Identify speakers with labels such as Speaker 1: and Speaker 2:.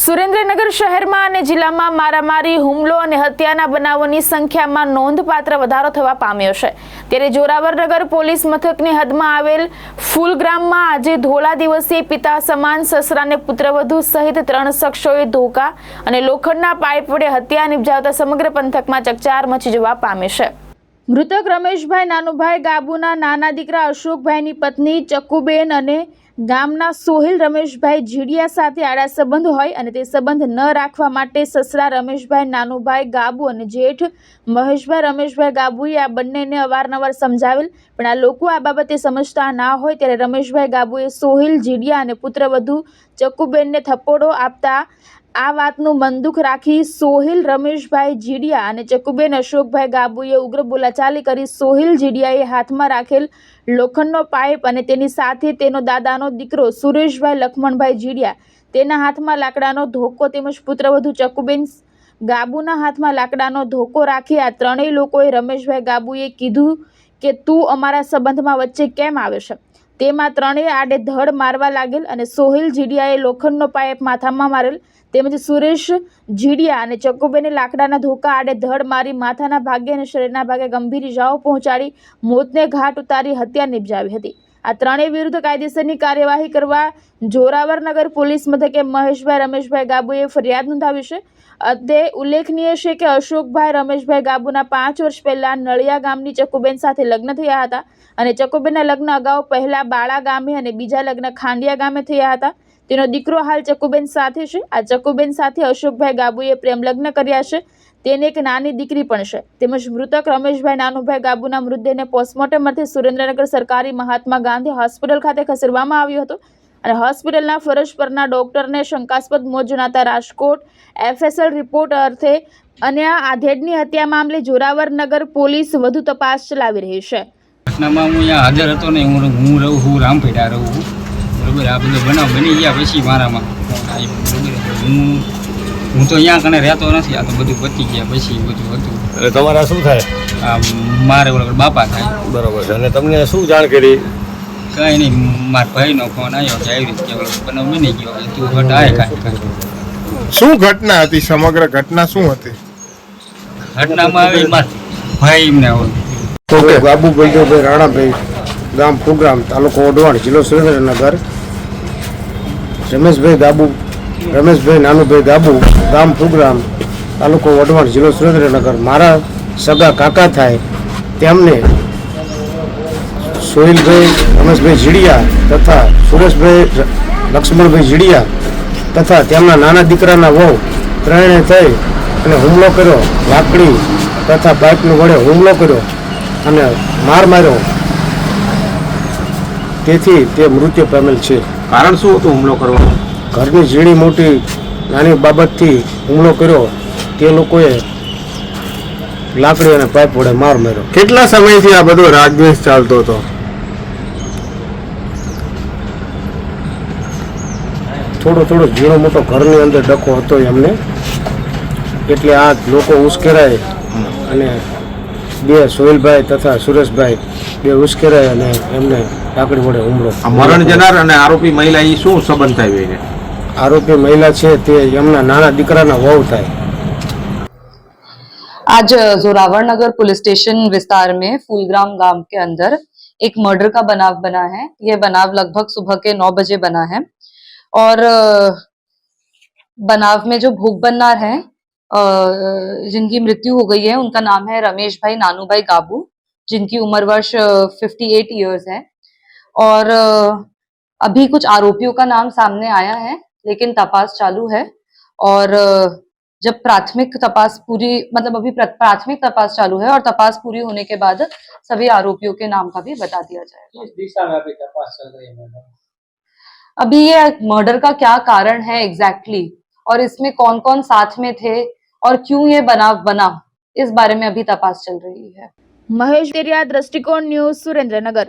Speaker 1: સુરેન્દ્રનગર શહેરમાં અને જિલ્લામાં મારામારી, હુમલો અને હત્યાના બનાવોની સંખ્યામાં નોંધપાત્ર વધારો થવા પામ્યો છે। ત્યારે જોરાવરનગર પોલીસ મથકની હદમાં આવેલ ફૂલગ્રામમાં આજે ધોળા દિવસે પિતા સમાન સસરાને પુત્રવધુ સહિત 3 શખ્સોએ ધોકા અને લોખંડના પાઇપ વડે હત્યા નિપજાવતા સમગ્ર પંથકમાં ચકચાર મચી જવા પામી છે। મૃતક રમેશભાઈ નાનુભાઈ ગાબુના નાના દીકરા અશોકભાઈની પત્ની ચક્કુબેન અને ગામના સોહિલ રમેશભાઈ જીડિયા સાથે આડા સંબંધ હોય અને તે સંબંધ ન રાખવા માટે સસરા રમેશભાઈ નાનુભાઈ ગાબુ અને જેઠ મહેશભાઈ રમેશભાઈ ગાબુએ આ બંનેને અવારનવાર સમજાવેલ, પણ આ લોકો આ બાબતે સમજતા ના હોય ત્યારે રમેશભાઈ ગાબુએ સોહિલ જીડિયા અને પુત્રવધુ ચક્કુબેનને થપ્પડો આપતા આ વાતનું મનદુખ રાખી સોહિલ રમેશભાઈ જીડિયા અને ચક્કુબેન અશોકભાઈ ગાબુએ ઉગ્ર બોલાચાલી કરી સોહિલ જીડિયાએ હાથમાં રાખેલ લોખંડનો પાઇપ અને તેની સાથે તેનો દાદાનો દીકરો સુરેશભાઈ લખમણભાઈ જીડિયા તેના હાથમાં લાકડાનો ધોકો તેમજ પુત્રવધુ ચક્કુબેન ગાબુના હાથમાં લાકડાનો ધોકો રાખી આ ત્રણેય લોકોએ રમેશભાઈ ગાબુએ કીધું કે તું અમારા સંબંધમાં વચ્ચે કેમ આવે છે। તેમાં ત્રણેય આડે ધડ મારવા લાગેલ અને સોહિલ જીડિયાએ લોખંડનો પાઇપ માથામાં મારેલ તેમજ સુરેશ જીડિયા અને ચક્કુબેને લાકડાના ધોકા આડે ધડ મારી માથાના ભાગે અને શરીરના ભાગે ગંભીર ઇજાઓ પહોંચાડી મોતને ઘાટ ઉતારી હત્યા નિપજાવી હતી। આ ત્રણેય વિરુદ્ધ કાયદેસરની કાર્યવાહી કરવા જોરાવરનગર પોલીસ મથકે મહેશભાઈ રમેશભાઈ ગાબુએ ફરિયાદ નોંધાવી છે। અત્રે ઉલ્લેખનીય છે કે અશોકભાઈ રમેશભાઈ ગાબુના 5 વર્ષ પહેલા નળિયા ગામની ચક્કુબેન સાથે લગ્ન થયા હતા અને ચક્કુબેનના લગ્ન અગાઉ પહેલા બાળા ગામે અને બીજા લગ્ન ખાંડિયા ગામે થયા હતા। તેનો દીકરો હાલ ચક્કુબેન સાથે છે। આ ચક્કુબેન સાથે અશોકભાઈ ગાબુએ પ્રેમ લગ્ન કર્યા છે। તેને એક નાની દીકરી પણ છે। તેમજ મૃતક રમેશભાઈ નાનુભાઈ ગાબુના મૃતદેહને પોસ્ટમોર્ટમ અર્થે સુરેન્દ્રનગર સરકારી મહાત્મા ગાંધી હોસ્પિટલ ખાતે ખસેડવામાં આવ્યો હતો અને હોસ્પિટલના ફરજ પરના ડોક્ટરને શંકાસ્પદ મોત જણાતા રાજકોટ FSL રિપોર્ટ અર્થે અને આ આધેડની હત્યા મામલે જોરાવરનગર પોલીસ વધુ તપાસ ચલાવી રહી છે।
Speaker 2: ઘટનામાં હું અહીંયા હાજર હતો ને હું રહું છું રામપેટા રહું છું બરાબર। આ બધો બનાવ બની ગયા પછી મારામાં બરાબર હું તો અહીંયા કણે રહેતો નથી। આ તો બધું પતી ગયા પછી બધું હતું।
Speaker 3: એટલે તમારા શું થાય?
Speaker 2: આ મારે બરાબર બાપા થાય
Speaker 3: બરોબર છે। અને તમને શું જાણ કરી?
Speaker 2: કાંઈ નહીં, મારા ભાઈનો ફોન આવ્યો કે આવી રીતે બનાવ બની ગયો, તું હટ આય કાંઈ।
Speaker 4: શું ઘટના હતી? સમગ્ર ઘટના શું હતી?
Speaker 2: ઘટનામાં આવી મારા ભાઈ એમને
Speaker 5: ગાબુ બલદેવભાઈ રાણાભાઈ, ગામ ફુલગ્રામ, તાલુકો ઓઢવાણ, જિલ્લો સુરેન્દ્રનગર। રમેશભાઈ નાનુભાઈ ગાબુ, ગામ ફુલગ્રામ, તાલુકો ઓઢવાણ, જિલ્લો સુરેન્દ્રનગર મારા સગા કાકા થાય। તેમને સોહિલભાઈ રમેશભાઈ જીડિયા તથા સુરેશભાઈ લક્ષ્મણભાઈ જીડિયા તથા તેમના નાના દીકરાના વહુ ત્રણેય થઈ અને હુમલો કર્યો। લાકડી તથા બાઇકનો વડે હુમલો કર્યો અને માર માર્યો, તેથી તે મૃત્યુ પામેલ છે।
Speaker 3: કારણ શું હતું હુમલો કરવાનો?
Speaker 5: ઘરની ઝીણી મોટી નાની બાબતથી હુમલો કર્યો। તે લોકોએ લાકડી અને પાઇપ વડે માર માર્યો।
Speaker 4: કેટલા સમયથી આ બધો રાજદ્વેષ ચાલતો હતો?
Speaker 5: થોડો ઝીણો મોટો ઘરની અંદર ડખો હતો એમને, એટલે આ લોકો ઉશ્કેરાય અને બે સોહિલભાઈ તથા સુરેશભાઈ બે ઉશ્કેરાય અને એમને લાકડી વડે હુમલો।
Speaker 3: મરણ જનાર અને આરોપી મહિલા એ શું સંબંધ થાય એને?
Speaker 5: આરોપી મહિલા છે તે એમના નાના દીકરાના વહુ થાય।
Speaker 6: आज जोरावरनगर पुलिस स्टेशन विस्तार में फूलग्राम गांव के अंदर एक मर्डर का बनाव बना है। यह बनाव लगभग सुबह के 9 बजे बना है और बनाव में जो भोग बननार हैं जिनकी मृत्यु हो गई है उनका नाम है रमेश भाई नानूभाई गाबू, जिनकी उम्र वर्ष 58 ईयर्स है। और अभी कुछ आरोपियों का नाम सामने आया है, लेकिन तपास चालू है और जब प्राथमिक तपास पूरी अभी प्राथमिक तपास चालू है और तपास पूरी होने के बाद सभी आरोपियों के नाम का भी बता दिया जाएगा।
Speaker 2: किस दिशा में अभी तपास चल रही है?
Speaker 6: अभी ये मर्डर का क्या कारण है एग्जैक्टली और इसमें कौन कौन साथ में थे और क्यों ये बनाव बना, इस बारे में अभी तपास चल रही है।
Speaker 1: महेश तेरिया, दृष्टिकोण न्यूज, सुरेंद्रनगर।